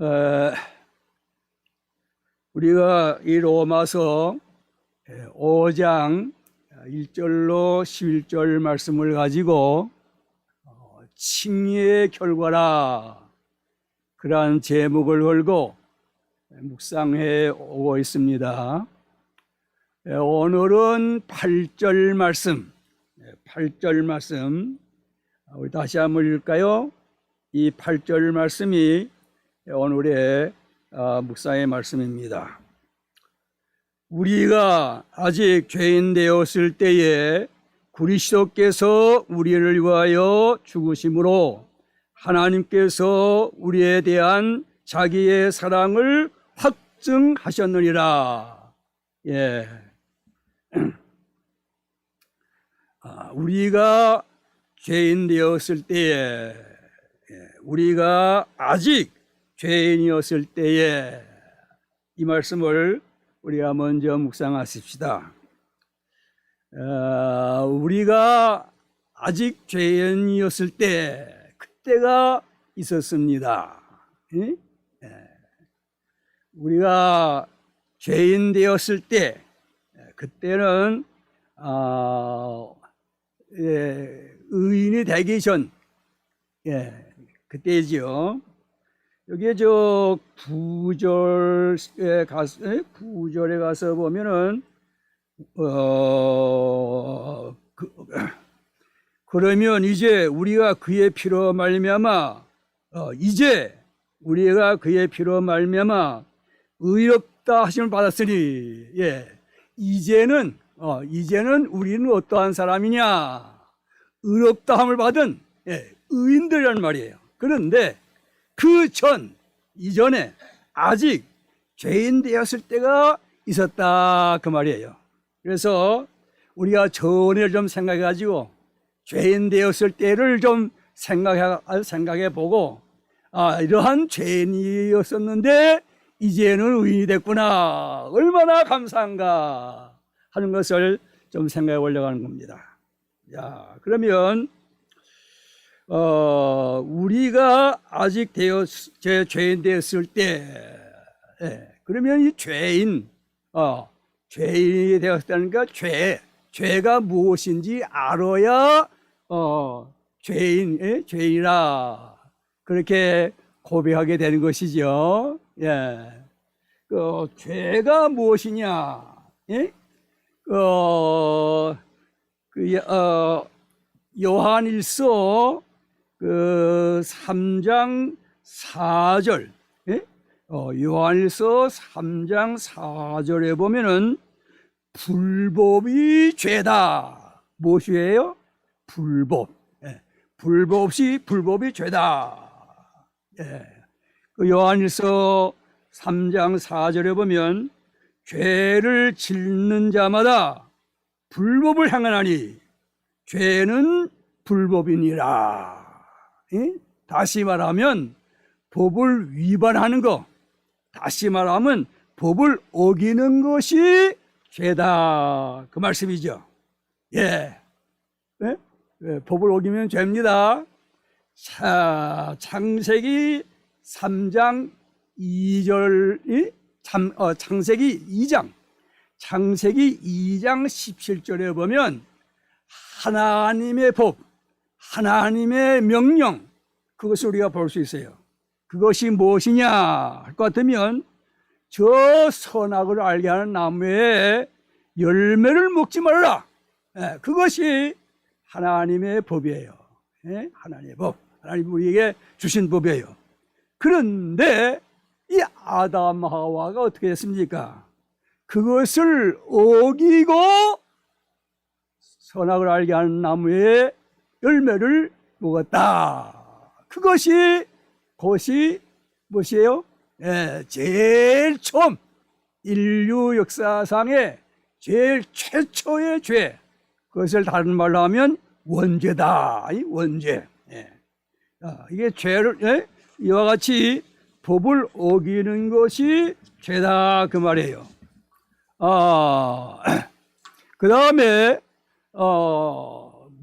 어, 우리가 이 로마서 5장 1절로 11절 말씀을 가지고 칭의의 결과라 그러한 제목을 걸고 묵상해 오고 있습니다. 오늘은 8절 말씀 우리 다시 한번 읽을까요? 이 8절 말씀이 오늘의 묵상의 말씀입니다. 우리가 아직 죄인 되었을 때에 그리스도께서 우리를 위하여 죽으심으로 하나님께서 우리에 대한 자기의 사랑을 확증하셨느니라. 우리가 죄인 되었을 때에, 우리가 아직 죄인이었을 때에, 이 말씀을 우리가 먼저 묵상하십시다. 우리가 아직 죄인이었을 때, 그때가 있었습니다. 우리가 죄인 되었을 때, 그때는 의인이 되기 전, 그때지요. 여기에 저 9절에 가서 보면은 그러면 이제 우리가 그의 피로 말미암아 의롭다 하심을 받았으니, 이제는 우리는 어떠한 사람이냐? 의롭다함을 받은 의인들이란 말이에요. 그런데 이전에 아직 죄인 되었을 때가 있었다 그 말이에요. 그래서 우리가 전에를 좀 생각해 가지고 죄인 되었을 때를 좀 생각해 보고, 이러한 죄인이었었는데 이제는 의인이 됐구나, 얼마나 감사한가 하는 것을 좀 생각해 보려고 하는 겁니다. 그러면 우리가 아직 죄인 되었을 때, 그러면 이 죄인이 되었다니까 죄가 무엇인지 알아야 죄인이라 그렇게 고백하게 되는 것이죠. 죄가 무엇이냐? 요한일서 3장 4절, 요한일서 3장 4절에 보면은 불법이 죄다. 무엇이에요? 불법. 불법이 죄다. 요한일서 3장 4절에 보면 죄를 짓는 자마다 불법을 행하나니 죄는 불법이니라. 다시 말하면 법을 위반하는 거, 다시 말하면 법을 어기는 것이 죄다 그 말씀이죠. 법을 어기면 죄입니다. 창세기 3장 2절, 창세기 2장 17절에 보면 하나님의 법, 하나님의 명령, 그것을 우리가 볼 수 있어요. 그것이 무엇이냐 할 것 같으면 저 선악을 알게 하는 나무에 열매를 먹지 말라. 그것이 하나님의 법이에요. 하나님의 법, 하나님 우리에게 주신 법이에요. 그런데 이 아담 하와가 어떻게 됐습니까? 그것을 어기고 선악을 알게 하는 나무의 열매를 먹었다. 그것이 무엇이에요? 제일 처음 인류 역사상의 제일 최초의 죄, 그것을 다른 말로 하면 원죄다. 원죄. 이게 죄를, 이와 같이 법을 어기는 것이 죄다 그 말이에요. 그 다음에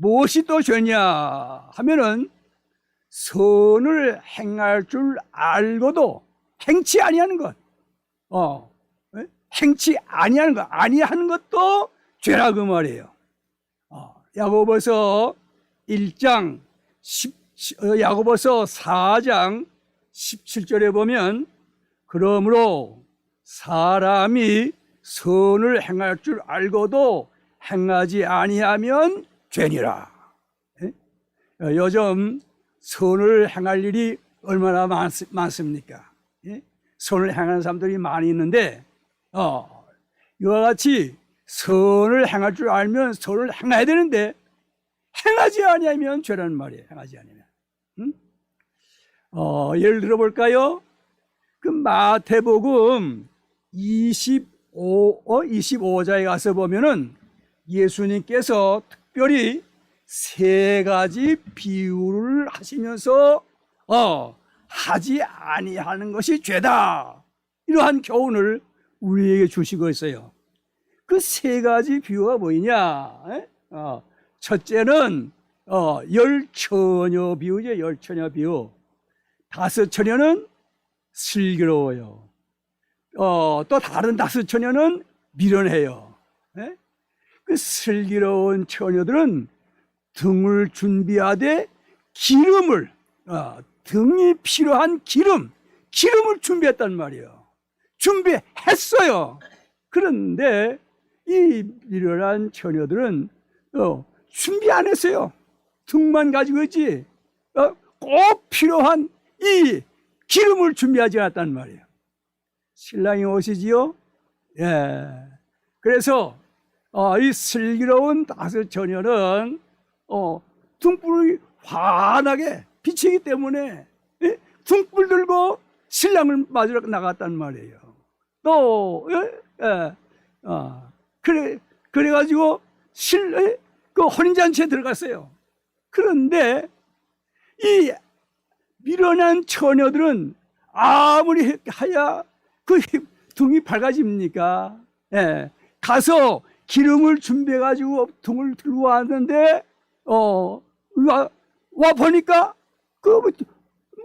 무엇이 또 죄냐 하면은 선을 행할 줄 알고도 행치 아니하는 것, 행치 아니하는 것, 아니하는 것도 죄라 그 말이에요. 야고보서 1장 야고보서 4장 17절에 보면 그러므로 사람이 선을 행할 줄 알고도 행하지 아니하면 죄니라. 요즘 선을 행할 일이 얼마나 많습니까? 선을 행하는 사람들이 많이 있는데 이와 같이 선을 행할 줄 알면 선을 행해야 되는데 행하지 아니하면 죄라는 말이에요. 행하지 아니하면. 예를 들어 볼까요? 그 마태복음 25장에 가서 보면은 예수님께서 특별히 세 가지 비유를 하시면서 하지 아니하는 것이 죄다, 이러한 교훈을 우리에게 주시고 있어요. 그 세 가지 비유가 뭐냐? 첫째는 열처녀 비유죠. 열처녀 비유. 다섯 처녀는 슬기로워요. 또 다른 다섯 처녀는 미련해요. 그 슬기로운 처녀들은 등을 준비하되 기름을, 등이 필요한 기름을 준비했단 말이에요. 준비했어요. 그런데 이 미련한 처녀들은 준비 안 했어요. 등만 가지고 있지 꼭 필요한 이 기름을 준비하지 않았단 말이에요. 신랑이 오시지요? 예. 그래서 이 슬기로운 다섯 처녀는 등불이 환하게 비치기 때문에 등불 들고 신랑을 맞으러 나갔단 말이에요. 또 그래가지고 그 혼인잔치에 들어갔어요. 그런데 이 미련한 처녀들은 아무리 하야 그 등이 밝아집니까? 가서 기름을 준비해가지고 등을 들고 왔는데 와 보니까 그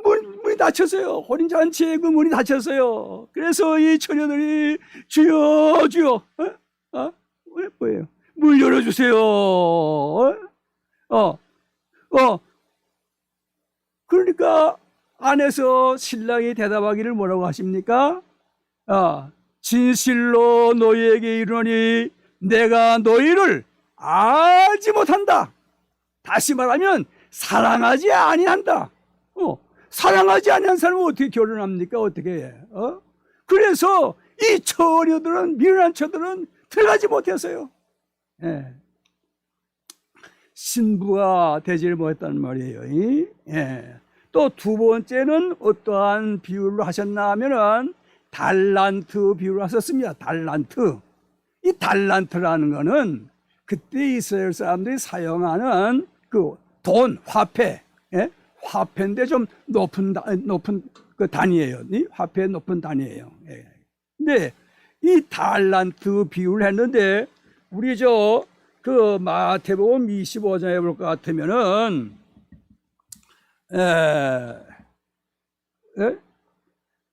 문이 닫혔어요. 혼인잔치에 그 문이 닫혔어요. 그래서 이 처녀들이 주여 주여 뭐예요? 문 열어주세요. 그러니까 안에서 신랑이 대답하기를 뭐라고 하십니까? 진실로 너희에게 이르노니 내가 너희를 알지 못한다. 다시 말하면 사랑하지 아니한다. 사랑하지 아니한 사람은 어떻게 결혼합니까? 어떻게 해? 그래서 이 처녀들은, 미련한 처들은 들어가지 못했어요. 신부가 되지를 못했단 말이에요. 또 두 번째는 어떠한 비유를 하셨나 하면은 달란트 비유를 하셨습니다. 달란트. 이 달란트라는 거는 그때 이스라엘 사람들이 사용하는 그 돈, 화폐, 화폐인데 좀 높은 그 단위예요. 이 화폐의 높은 단위예요. 근데 이 달란트 비유를 했는데 우리 그 마태복음 25장에 볼 것 같으면은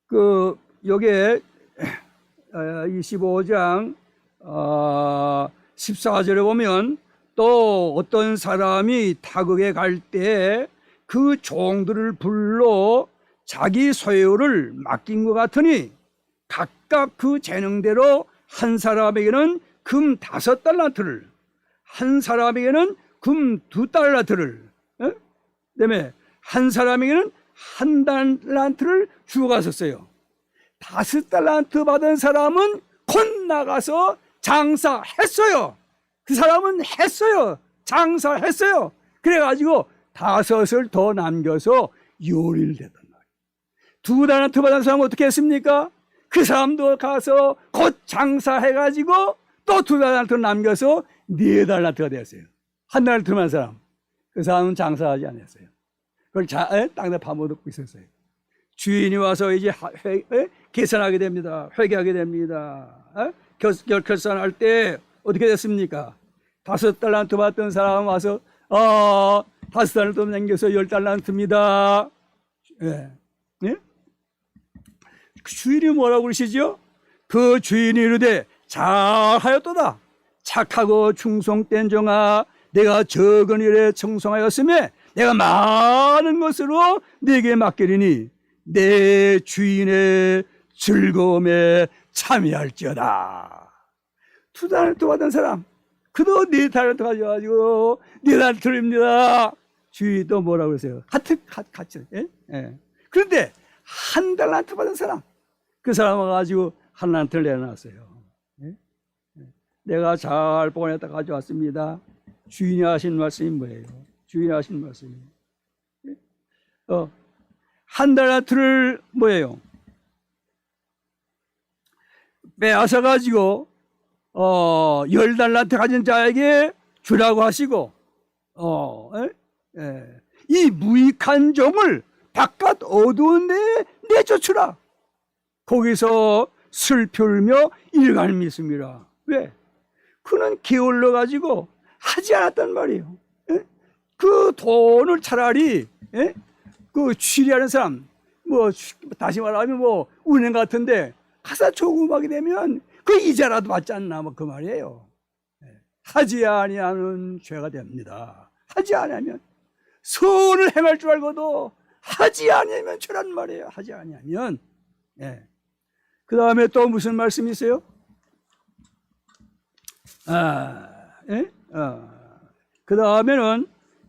그 여기에 25장 14절에 보면 또 어떤 사람이 타국에 갈 때 그 종들을 불러 자기 소유를 맡긴 것 같으니 각각 그 재능대로 한 사람에게는 금 5달란트를, 한 사람에게는 금 2달란트를, 그다음에 한 사람에게는 1달란트를 주고 갔었어요. 5달란트 받은 사람은 곧 나가서 장사했어요. 그 사람은 했어요. 장사했어요. 그래가지고 5을 더 남겨서 요리를 했단 말이에요. 2달란트 받은 사람은 어떻게 했습니까? 그 사람도 가서 곧 장사해가지고 또 2달란트 남겨서 4달란트가 되었어요. 1달란트 받은 사람, 그 사람은 장사하지 않았어요. 그걸 땅에 파묻고 있었어요. 주인이 와서 이제 계산하게 됩니다. 회계하게 됩니다. 결산할 때 어떻게 됐습니까? 5달란트 받던 사람 와서 5달란트 남겨서 10달란트입니다. 주인이 뭐라고 그러시죠? 그 주인이 이르되 잘하였도다. 착하고 충성된 종아, 내가 적은 일에 청성하였으며 내가 많은 것으로 네게 맡기리니 내 주인의 즐거움에 참여할지어다. 2달란트 받은 사람, 그도 4달란트 가져가지고 4달란트입니다. 주인이 또 뭐라고 그러세요? 같이. 예? 예. 그런데 1달란트 받은 사람, 그 사람 와가지고 1달란트를 내놨어요. 예? 내가 잘 보냈다 가져왔습니다. 주인이 하신 말씀이 뭐예요? 주인이 하신 말씀이 1달란트를 뭐예요? 빼앗아 가지고 10달란트 가진 자에게 주라고 하시고 이 무익한 종을 바깥 어두운 데에 내쫓으라. 거기서 슬피 울며 일간을 믿습니다. 왜? 그는 게을러 가지고 하지 않았단 말이에요. 예? 그 돈을 차라리 그 취리하는 사람, 뭐 다시 말하면 뭐 은행 같은데 가서 조금하게 되면 그 이자라도 받지 않나, 뭐 그 말이에요. 하지 아니하는 죄가 됩니다. 하지 아니하면, 선을 행할 줄 알고도 하지 아니하면 죄란 말이에요. 하지 아니하면. 그 다음에 또 무슨 말씀이 있어요? 그 다음에는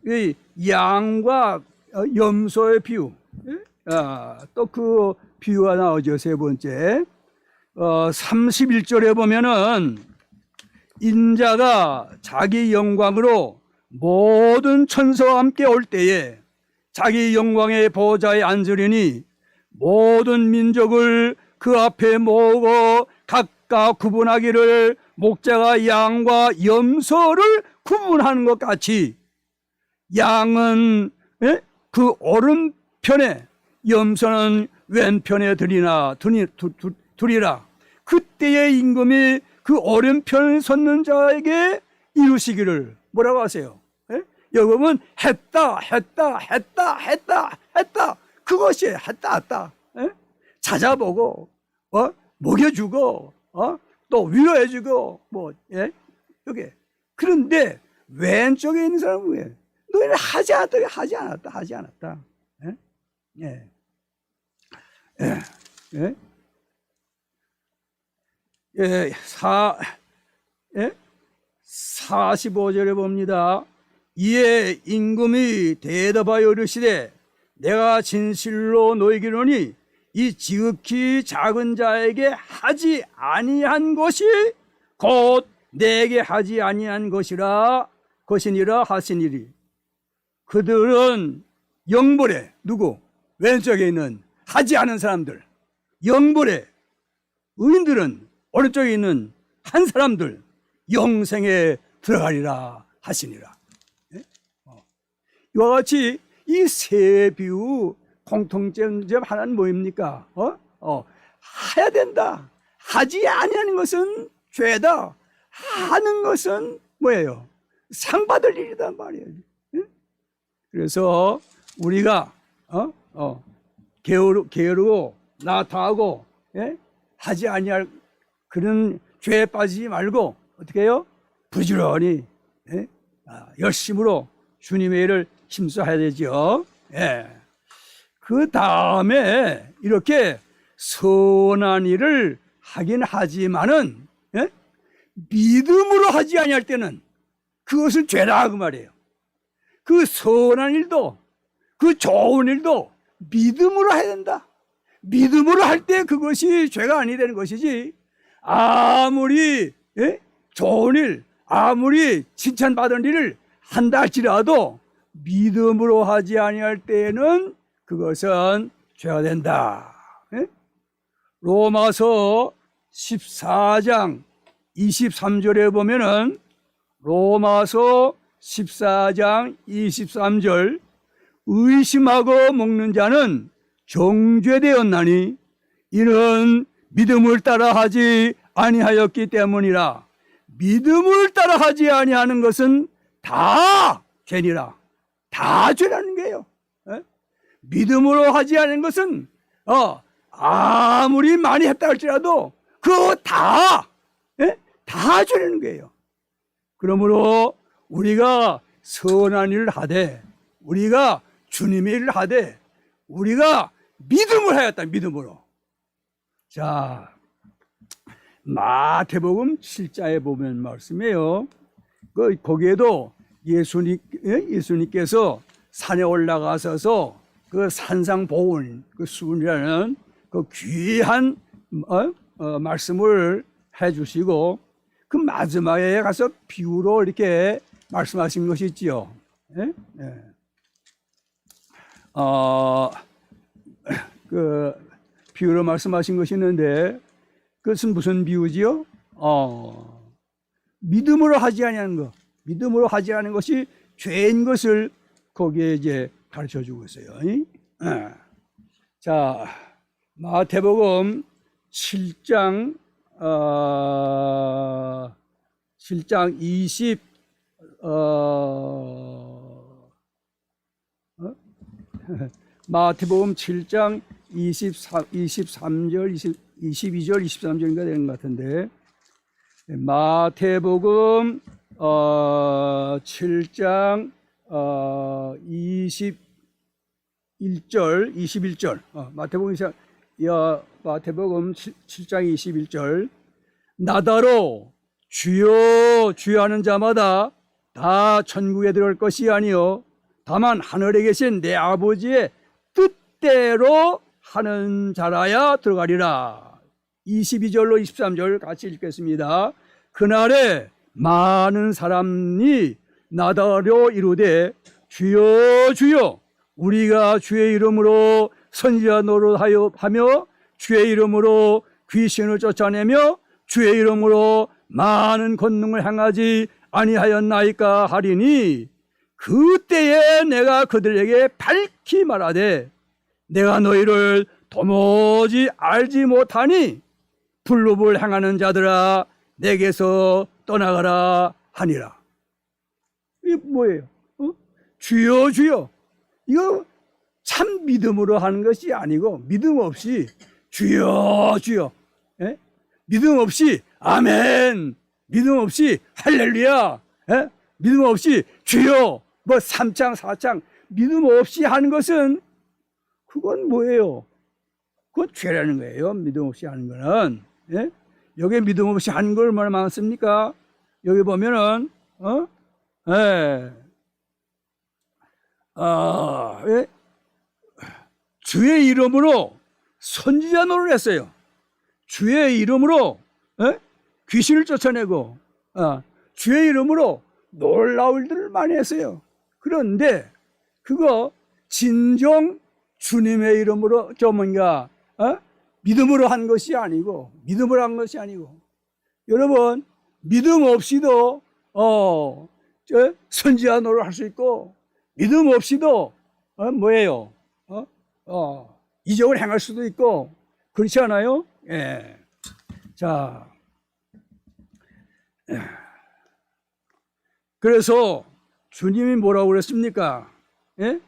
이 양과 염소의 비유, 또 그 비유가 나오죠. 세 번째 31절에 보면은 인자가 자기 영광으로 모든 천사와 함께 올 때에 자기 영광의 보좌에 앉으려니 모든 민족을 그 앞에 모으고 각각 구분하기를 목자가 양과 염소를 구분하는 것 같이 양은 그 오른편에, 염소는 왼편에 두리라. 그때의 임금이 그 오른편에 섰는 자에게 이루시기를 뭐라고 하세요? 여기 보면 했다. 그것이 했다. 찾아보고 먹여주고 또 위로해주고 여기. 그런데 왼쪽에 있는 사람은 뭐예요? 너희는 하지 않았다. 45절에 봅니다. 이에 임금이 대답하여 이르시되 내가 진실로 너희에게 이르노니 이 지극히 작은 자에게 하지 아니한 것이 곧 내게 하지 아니한 것이니라 하시니리. 그들은 영벌에, 누구? 왼쪽에 있는 하지 않은 사람들, 영벌에, 의인들은 오른쪽에 있는 한 사람들 영생에 들어가리라 하시니라. 이와 같이 이 세 비유 공통점 하나는 뭐입니까? 해야 된다. 하지 아니하는 것은 죄다. 하는 것은 뭐예요? 상 받을 일이란 말이에요. 그래서 우리가 게으르고 나타하고 하지 아니할 그런 죄에 빠지지 말고 어떻게 해요? 부지런히 열심으로 주님의 일을 힘써야 되죠. 그 다음에 이렇게 선한 일을 하긴 하지만은 믿음으로 하지 아니할 때는 그것을 죄다 그 말이에요. 그 선한 일도, 그 좋은 일도 믿음으로 해야 된다. 믿음으로 할 때 그것이 죄가 아니 되는 것이지, 아무리 좋은 일, 아무리 칭찬받은 일을 한다 할지라도 믿음으로 하지 아니할 때에는 그것은 죄가 된다. 로마서 14장 23절에 보면은, 로마서 14장 23절, 의심하고 먹는 자는 정죄되었나니 이는 믿음을 따라 하지 아니하였기 때문이라. 믿음을 따라 하지 아니하는 것은 다 죄니라. 다 죄라는 거예요. 믿음으로 하지 않은 것은 아무리 많이 했다 할지라도 그거 다, 예? 다 주는 거예요. 그러므로 우리가 선한 일을 하되, 우리가 주님의 일을 하되, 우리가 믿음을 하였다, 믿음으로. 자, 마태복음 7장에 보면 말씀이에요. 거기에도 예수님께서 산에 올라가셔서 그 산상보훈, 그 수훈이라는 그 귀한 말씀을 해주시고, 그 마지막에 가서 비유로 이렇게 말씀하신 것이 있지요. 예? 예. 그 비유로 말씀하신 것이 있는데, 그것은 무슨 비유지요? 믿음으로 하지 아니하는 것, 믿음으로 하지 않은 것이 죄인 것을 거기에 이제 가르쳐 주고 있어요. 자, 마태복음 7장 20 마태복음 7장 23절, 22절, 23절인가 되는 것 같은데, 마태복음 7장 21절, 마태복음 7장 21절, 나더러 주여 주여 하는 자마다 다 천국에 들어갈 것이 아니요 다만 하늘에 계신 내 아버지의 뜻대로 하는 자라야 들어가리라. 22절로 23절 같이 읽겠습니다. 그날에 많은 사람이 나더러 이르되 주여 주여 우리가 주의 이름으로 선지자 노릇하여 하며 주의 이름으로 귀신을 쫓아내며 주의 이름으로 많은 권능을 행하지 아니하였나이까 하리니 그때에 내가 그들에게 밝히 말하되 내가 너희를 도무지 알지 못하니 불법을 행하는 자들아 내게서 떠나가라 하니라. 이게 뭐예요? 주여 주여. 이거 참 믿음으로 하는 것이 아니고 믿음 없이 주여 주여, 예? 믿음 없이 아멘, 믿음 없이 할렐루야, 예? 믿음 없이 주여 뭐 3창 4창 믿음 없이 하는 것은 그건 뭐예요? 그건 죄라는 거예요. 믿음 없이 하는 거는. 예? 여기 믿음 없이 하는 거 얼마나 많습니까? 여기 보면은 예. 예? 주의 이름으로 선지자 노릇을 했어요. 주의 이름으로 귀신을 쫓아내고 주의 이름으로 놀라울 일을 많이 했어요. 그런데 그거 진정 주님의 이름으로 믿음으로 한 것이 아니고 여러분 믿음 없이도 선지자 노릇을 할 수 있고 믿음 없이도 뭐예요? 이적을 행할 수도 있고 그렇지 않아요? 예. 자, 그래서 주님이 뭐라고 그랬습니까? 예?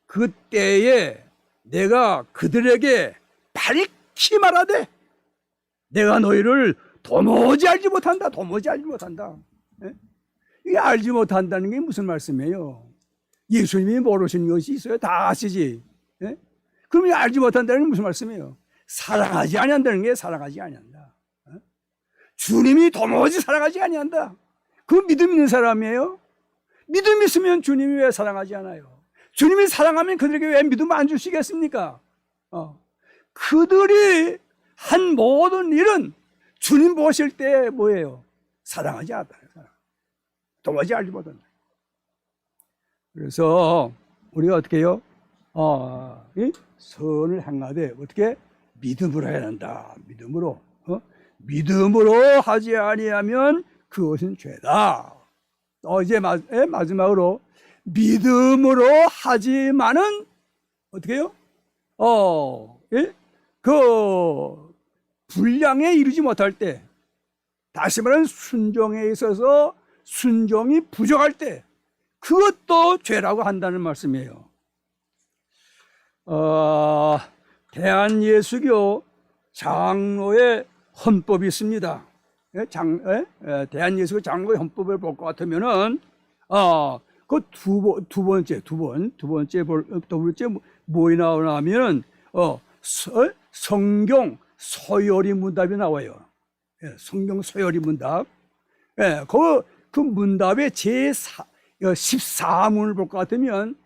그때에 내가 그들에게 밝히 말하되 내가 너희를 도무지 알지 못한다. 예? 이게 알지 못한다는 게 무슨 말씀이에요? 예수님이 모르시는 것이 있어요? 다 아시지. 예? 그럼 알지 못한다는 게 무슨 말씀이에요? 사랑하지 아니한다는 게 사랑하지 아니한다. 주님이 도무지 사랑하지 아니한다. 그 믿음 있는 사람이에요? 믿음 있으면 주님이 왜 사랑하지 않아요? 주님이 사랑하면 그들에게 왜 믿음을 안 주시겠습니까? 그들이 한 모든 일은 주님 보실 때 뭐예요? 사랑하지 않다. 도무지 알지 못한다. 그래서 우리가 어떻게 해요? 선을 행하되 어떻게? 믿음으로 해야 한다. 믿음으로 하지 아니하면 그것은 죄다. 이제 마지막으로 믿음으로 하지만은 어떻게 해요? 그 분량에 이르지 못할 때, 다시 말하면 순종에 있어서 순종이 부족할 때 그것도 죄라고 한다는 말씀이에요. 대한예수교 장로의 헌법이 있습니다. 대한예수교 장로의 헌법을 볼 것 같으면은 그 두 번째 뭐에 나오냐면은 성경 서열이 문답이 나와요. 성경 서열이 문답. 그 문답의 제14문을 볼 것 같으면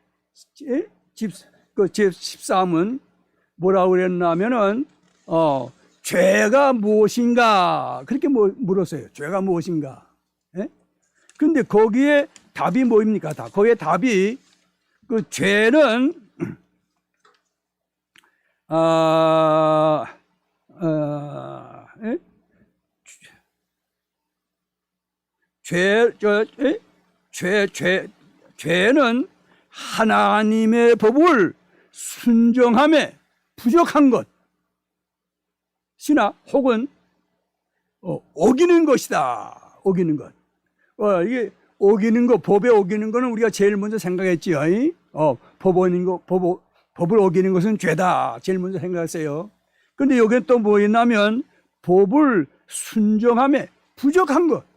제14문 뭐라고 그랬냐면은 죄가 무엇인가 그렇게 물었어요. 죄가 무엇인가. 그런데 거기에 답이 뭐입니까? 거기에 답이 그 죄는 죄는 하나님의 법을 순종함에 부족한 것이나 혹은 어기는 것이다. 어기는 것. 이게 어기는 것, 법에 어기는 거는 우리가 제일 먼저 생각했지요. 법을 어기는 것은 죄다. 제일 먼저 생각했어요. 근데 여기에 또 뭐 있냐면 법을 순종함에 부족한 것.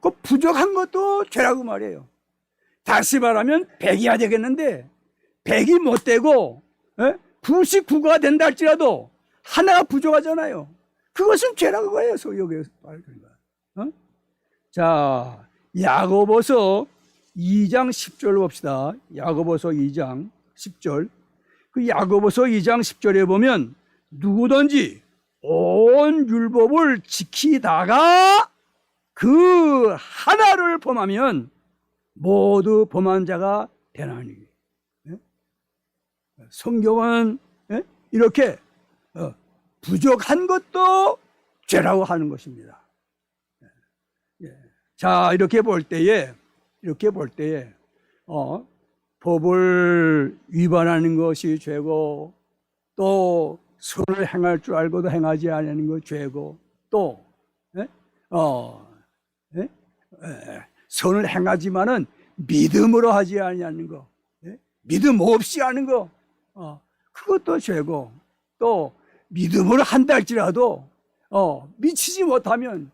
그 부족한 것도 죄라고 말이에요. 다시 말하면 100이야 되겠는데 100이 못 되고 99가 된다 할지라도 하나가 부족하잖아요. 그것은 죄라고 해요. 여기에서 말하는 거야. 자, 야고보서 2장 10절 봅시다. 야고보서 2장 10절. 그 야고보서 2장 10절에 보면 누구든지 온 율법을 지키다가 그 하나를 범하면 모두 범한 자가 되나니. 성경은 이렇게 부족한 것도 죄라고 하는 것입니다. 자, 이렇게 볼 때에 법을 위반하는 것이 죄고, 또 선을 행할 줄 알고도 행하지 않는 것이 죄고, 또 선을 행하지만은 믿음으로 하지 않는 거, 믿음 없이 하는 거, 그것도 죄고, 또 믿음으로 한다 할지라도 미치지 못하면,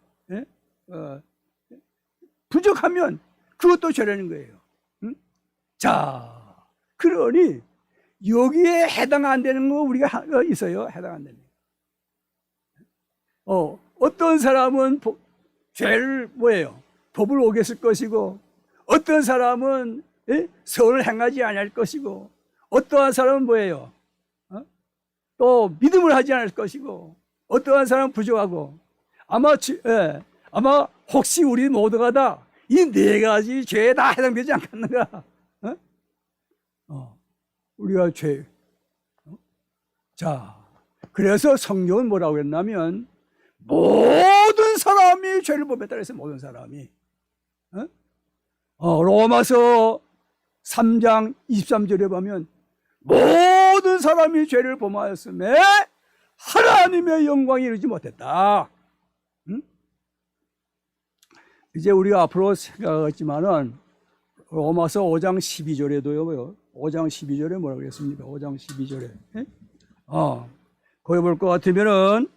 부족하면 그것도 죄라는 거예요. 자, 그러니 여기에 해당 안 되는 거 우리가 있어요. 해당 안 되는 거. 어떤 사람은 죄를 뭐예요? 법을 어겼을 것이고, 어떤 사람은 선을 행하지 않을 것이고, 어떠한 사람은 뭐예요? 또 믿음을 하지 않을 것이고, 어떠한 사람은 부족하고, 아마 혹시 우리 모두가 다 이 네 가지 죄에 다 해당되지 않겠는가? 우리가 죄. 자, 그래서 성경은 뭐라고 했냐면 모든 사람이 죄를 범했다 그랬어요. 모든 사람이. 로마서 3장 23절에 보면 모든 사람이 죄를 범하였음에 하나님의 영광에 이르지 못했다. 이제 우리가 앞으로 생각하겠지만은 로마서 5장 12절에도요. 5장 12절에 뭐라고 그랬습니까? 5장 12절에. 거기 볼 것 같으면은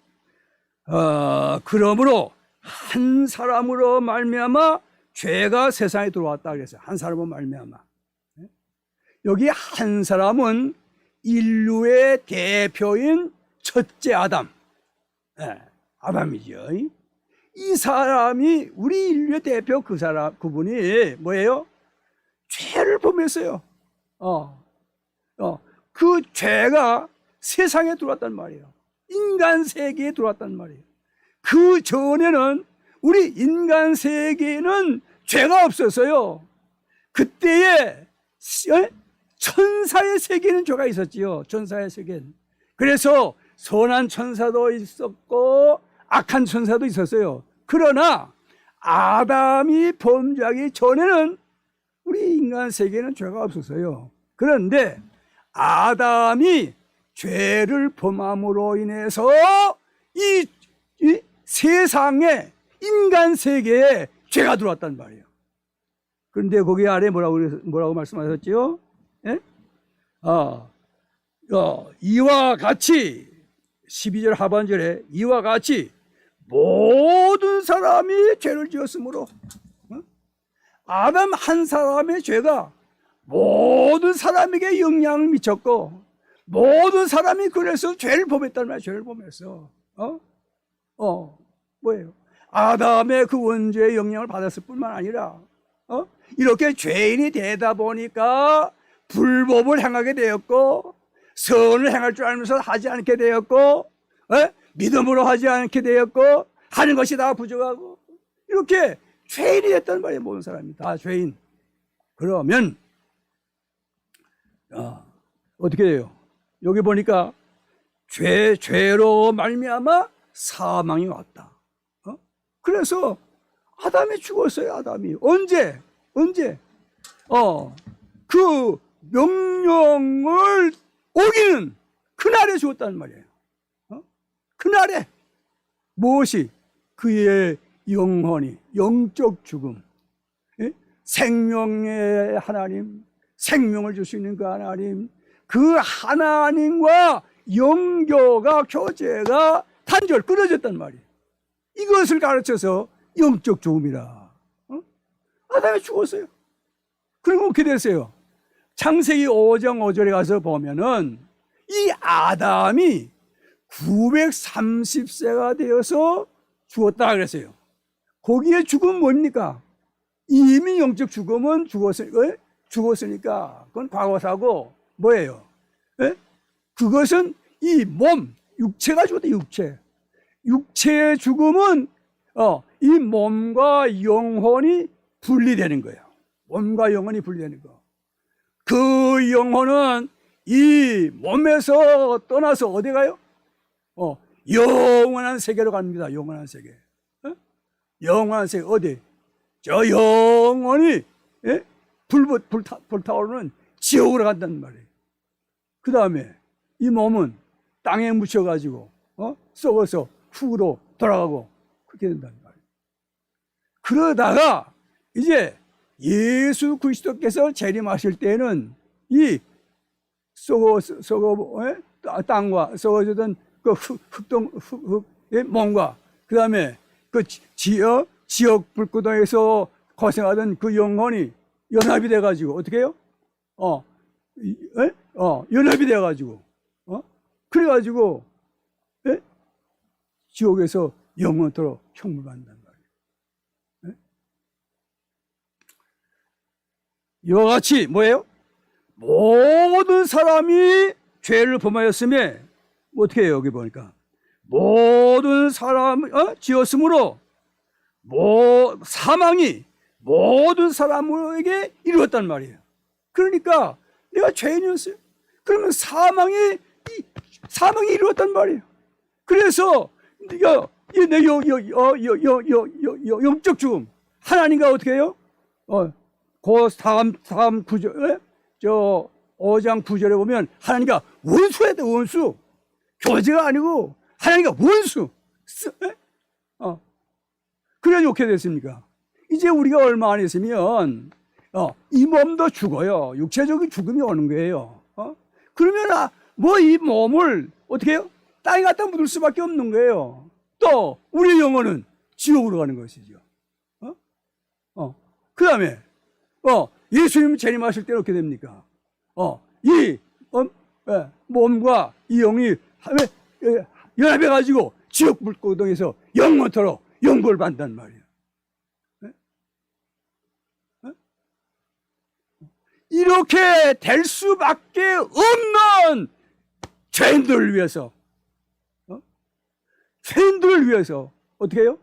그러므로 한 사람으로 말미암아 죄가 세상에 들어왔다 그랬어요. 한 사람으로 말미암아. 여기 한 사람은 인류의 대표인 첫째 아담. 아담이죠. 이 사람이 우리 인류의 대표 그분이 뭐예요? 죄를 범했어요. 그 죄가 세상에 들어왔단 말이에요. 인간 세계에 들어왔단 말이에요. 그 전에는 우리 인간 세계에는 죄가 없었어요. 그때에 천사의 세계는 죄가 있었지요. 천사의 세계는. 그래서 선한 천사도 있었고 악한 천사도 있었어요. 그러나 아담이 범죄하기 전에는 우리 인간 세계에는 죄가 없었어요. 그런데 아담이 죄를 범함으로 인해서 이 세상에 인간 세계에 죄가 들어왔단 말이에요. 그런데 거기 아래 뭐라고 말씀하셨죠? 이와 같이 12절 하반절에 이와 같이 모든 사람이 죄를 지었으므로 아담 한 사람의 죄가 모든 사람에게 영향을 미쳤고 모든 사람이 그래서 죄를 범했단 말이야. 죄를 범했어. 뭐예요? 아담의 그 원죄의 영향을 받았을 뿐만 아니라 이렇게 죄인이 되다 보니까 불법을 행하게 되었고 선을 행할 줄 알면서 하지 않게 되었고 믿음으로 하지 않게 되었고 하는 것이 다 부족하고 이렇게 죄인이 됐단 말이에요. 모든 사람이 다 죄인. 그러면 어떻게 돼요? 여기 보니까 죄로 말미암아 사망이 왔다. 그래서 아담이 죽었어요. 아담이 언제? 그 명령을 어기는 그날에 죽었단 말이에요. 그날에 무엇이? 그의 영혼이, 영적 죽음, 생명의 하나님, 생명을 줄 수 있는 그 하나님, 그 하나님과 영교가, 교제가 단절 끊어졌단 말이에요. 이것을 가르쳐서 영적 죽음이라. 아담이 죽었어요. 그리고 어떻게 됐어요? 창세기 5장 5절에 가서 보면은 이 아담이 930세가 되어서 죽었다 그랬어요. 거기에 죽음은 뭡니까? 이미 영적 죽음은 죽었으니까 그건 과거사고 뭐예요? 그것은 이 몸, 육체가 죽었다. 육체의 죽음은 이 몸과 영혼이 분리되는 거예요. 몸과 영혼이 분리되는 거. 그 영혼은 이 몸에서 떠나서 어디 가요? 영원한 세계로 갑니다. 영원한 세계. 영원한 세계 어디? 저 영원히 불타오르는 지옥으로 간다는 말이에요. 그 다음에 이 몸은 땅에 묻혀가지고 썩어서 흙으로 돌아가고 그렇게 된다는 말이에요. 그러다가 이제 예수 그리스도께서 재림하실 때는 이 땅과 썩어지던 그 흙의 몸과 그 다음에 그 지옥 불구덩이에서 고생하던 그 영혼이 연합이 돼가지고 어떻게 해요? 연합이 돼가지고 그래가지고 지옥에서 영원토록 형벌 받는단 말이에요. 이와 같이 뭐예요? 모든 사람이 죄를 범하였음에 어떻게 해요? 여기 보니까 모든 사람을 지었으므로 사망이 모든 사람에게 이루었단 말이에요. 그러니까 내가 죄인이었어요. 그러면 사망이 이루었단 말이에요. 그래서 네가 내 영적 죽음 하나님과 어떻게 해요? 그 다음 구절 저 5장 9절에 보면 하나님과 원수해야 돼. 원수. 교제가 아니고 하나님과 원수. 그래야지 어떻게 됐습니까? 이제 우리가 얼마 안 있으면 이 몸도 죽어요. 육체적인 죽음이 오는 거예요. 그러면 뭐 이 몸을 어떻게 해요? 땅에 갖다 묻을 수밖에 없는 거예요. 또 우리 영혼은 지옥으로 가는 것이죠. 그 다음에 예수님 재림하실 때는 어떻게 됩니까? 몸과 이 영이 연합해가지고 지옥 불구덩이에서 영원토록 영벌 받는단 말이에요. 이렇게 될 수밖에 없는 죄인들을 위해서 어떻게 해요?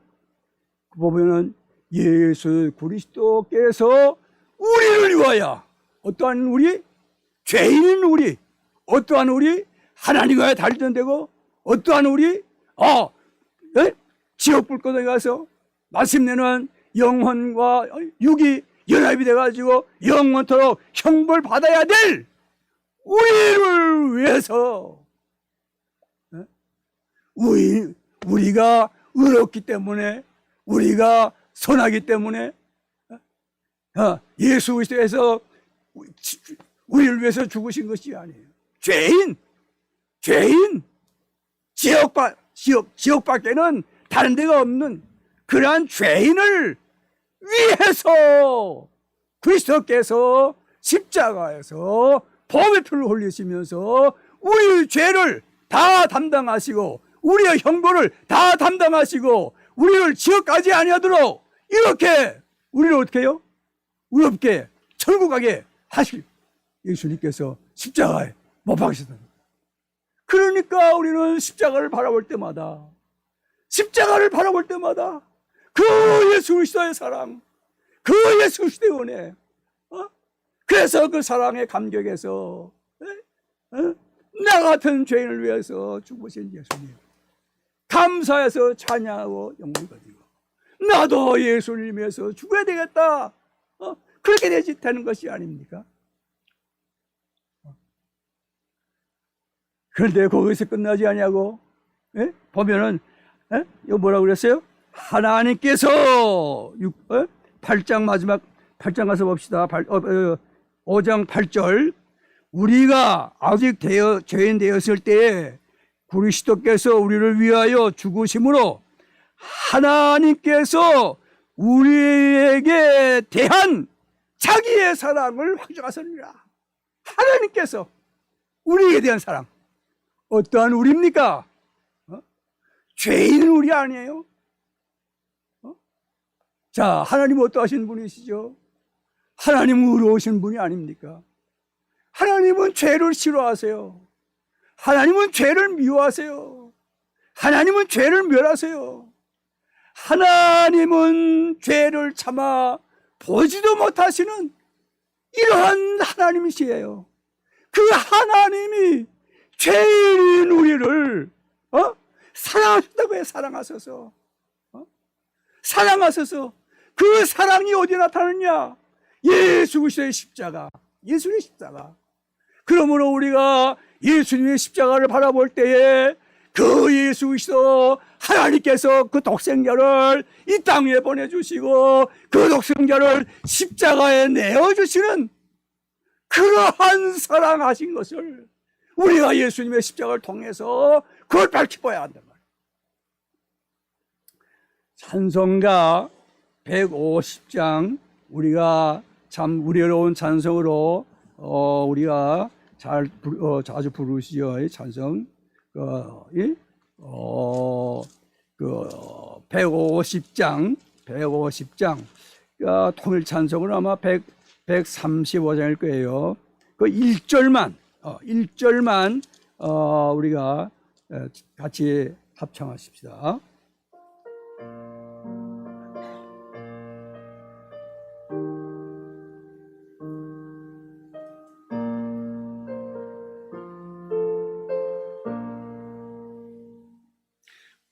보면은 예수 그리스도께서 우리를 위하여 어떠한 우리 죄인인 우리 어떠한 우리 하나님과 달전되고 어떠한 우리 지옥 불구덩이에 가서 마침내는 영혼과 육이 연합이 돼가지고 영원토록 형벌 받아야 될 우리를 위해서 우리가 의롭기 때문에 우리가 선하기 때문에 예수 그리스도에서 우리를 위해서 죽으신 것이 아니에요. 죄인 죄인, 지옥밖에는 다른 데가 없는 그러한 죄인을 위해서 그리스도께서 십자가에서 보배 피를 흘리시면서 우리 죄를 다 담당하시고 우리의 형벌을 다 담당하시고 우리를 지옥 가지 아니하도록 이렇게 우리를 어떻게 해요? 의롭게 천국 가게 하실 예수님께서 십자가에 못 박으셨다. 그러니까 우리는 십자가를 바라볼 때마다 그 예수 그리스도의 사랑, 그 예수 그리스도의 은혜, 그래서 그 사랑의 감격에서 나 같은 죄인을 위해서 죽으신 예수님 감사해서 찬양하고 영광을 드리고 나도 예수님 위해서 죽어야 되겠다, 그렇게 되는 것이 아닙니까? 그런데 거기서 끝나지 아니하고 보면은 이거 뭐라고 그랬어요? 하나님께서 8장 마지막 8장 가서 봅시다. 5장 8절 우리가 아직 죄인 되었을 때에 그리스도께서 우리를 위하여 죽으심으로 하나님께서 우리에게 대한 자기의 사랑을 확증하셨느니라. 하나님께서 우리에게 대한 사랑, 어떠한 우리입니까? 죄인은 우리 아니에요? 자, 하나님은 어떠하신 분이시죠? 하나님은 의로우신 분이 아닙니까? 하나님은 죄를 싫어하세요. 하나님은 죄를 미워하세요. 하나님은 죄를 멸하세요. 하나님은 죄를 참아 보지도 못하시는 이러한 하나님이시에요. 그 하나님이 죄인인 우리를 사랑하셨다고 해. 사랑하셔서 그 사랑이 어디에 나타나느냐? 예수 그리스도의 십자가, 예수님의 십자가. 그러므로 우리가 예수님의 십자가를 바라볼 때에 그 예수 그리스도 하나님께서 그 독생자를 이 땅에 보내주시고 그 독생자를 십자가에 내어주시는 그러한 사랑하신 것을 우리가 예수님의 십자가를 통해서 그걸 밝혀봐야 한단 말이에요. 찬송가 150장 우리가 참 우리로운 찬송으로 우리가 자주 부르시죠. 이 찬송 150장 통일 찬송으로 아마 135장일 거예요. 그 1절만 우리가 같이 합창하십시다.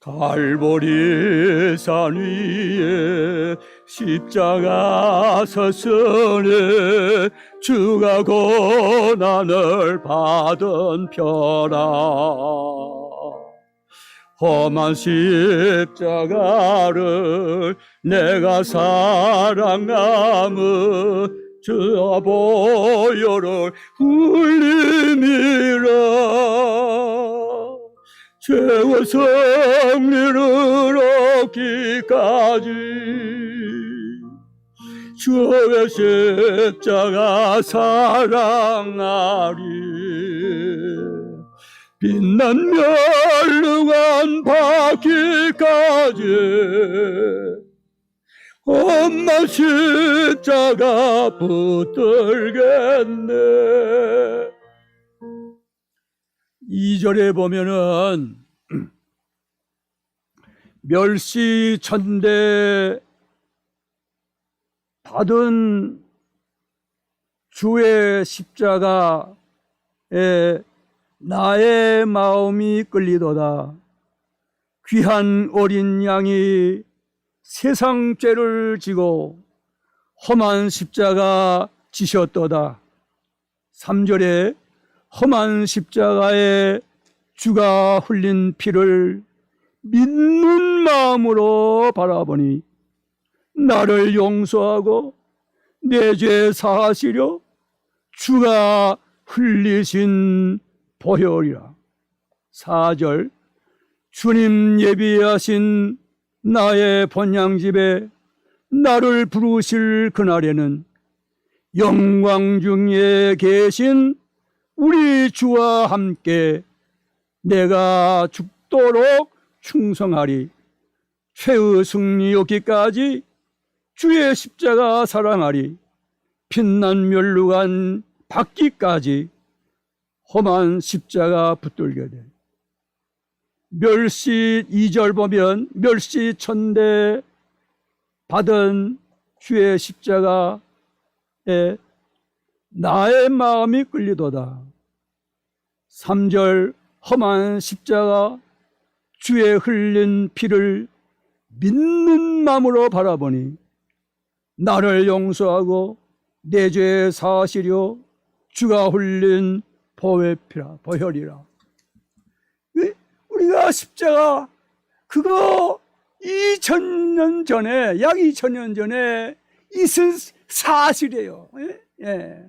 갈보리 산 위에 십자가 서서네 주가 고난을 받은 펴라. 험한 십자가를 내가 사랑함은 저 보혈을 흘림이라. 죄와 승리를 얻기까지 주의 십자가 사랑하리. 빛난 멸류관 받기까지 험한 십자가 붙들겠네. 2절에 보면은 멸시천대 받은 주의 십자가에 나의 마음이 끌리도다. 귀한 어린 양이 세상 죄를 지고 험한 십자가 지셨도다. 3절에 험한 십자가에 주가 흘린 피를 믿는 마음으로 바라보니 나를 용서하고 내 죄 사하시려 주가 흘리신 보혈이라. 4절 주님 예비하신 나의 본향집에 나를 부르실 그날에는 영광 중에 계신 우리 주와 함께 내가 죽도록 충성하리. 최후 승리 얻기까지 주의 십자가 사랑하리. 빛난 멸루관 받기까지 험한 십자가 붙들게 돼. 멸시 2절 보면 멸시 천대 받은 주의 십자가에 나의 마음이 끌리도다. 3절 험한 십자가 주의 흘린 피를 믿는 마음으로 바라보니 나를 용서하고 내 죄 사시려 주가 흘린 보혈이라. 우리가 십자가 그거 2000년 전에 약 2000년 전에 있은 사실이에요. 예.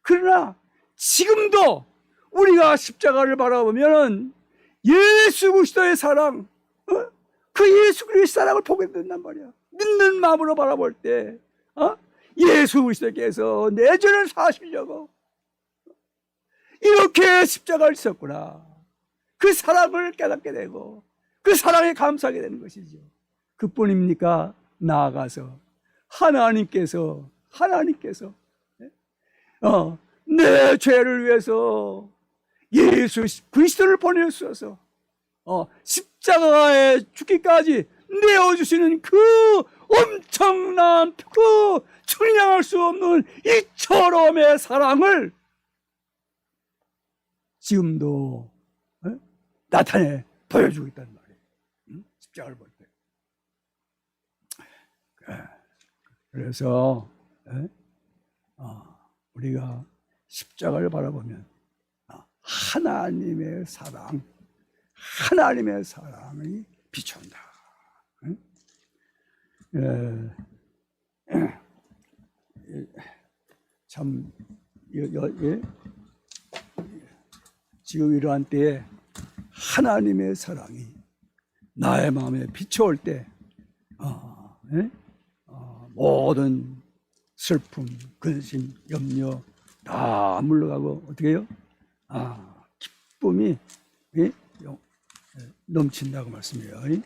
그러나 지금도 우리가 십자가를 바라보면 예수 그리스도의 사랑, 그 예수 그리스도의 사랑을 보게 된단 말이야. 믿는 마음으로 바라볼 때 예수 그리스도께서 내 죄를 사시려고 이렇게 십자가를 지셨구나. 그 사랑을 깨닫게 되고 그 사랑에 감사하게 되는 것이죠. 그뿐입니까? 나아가서 하나님께서 내 죄를 위해서 예수 그리스도를 보내주셔서 십자가에 죽기까지 내어주시는 그 엄청난 그 측량할 수 없는 이 처럼의 사랑을 지금도 나타내 보여주고 있단 말이에요. 십자가를 볼 때. 그래서 우리가 십자가를 바라보면 하나님의 사랑이 비춰온다. 참 지금 이러한 때에 하나님의 사랑이 나의 마음에 비춰올 때 모든 슬픔, 근심, 염려 다 물러가고 어떻게 해요? 기쁨이 넘친다고 말씀해요.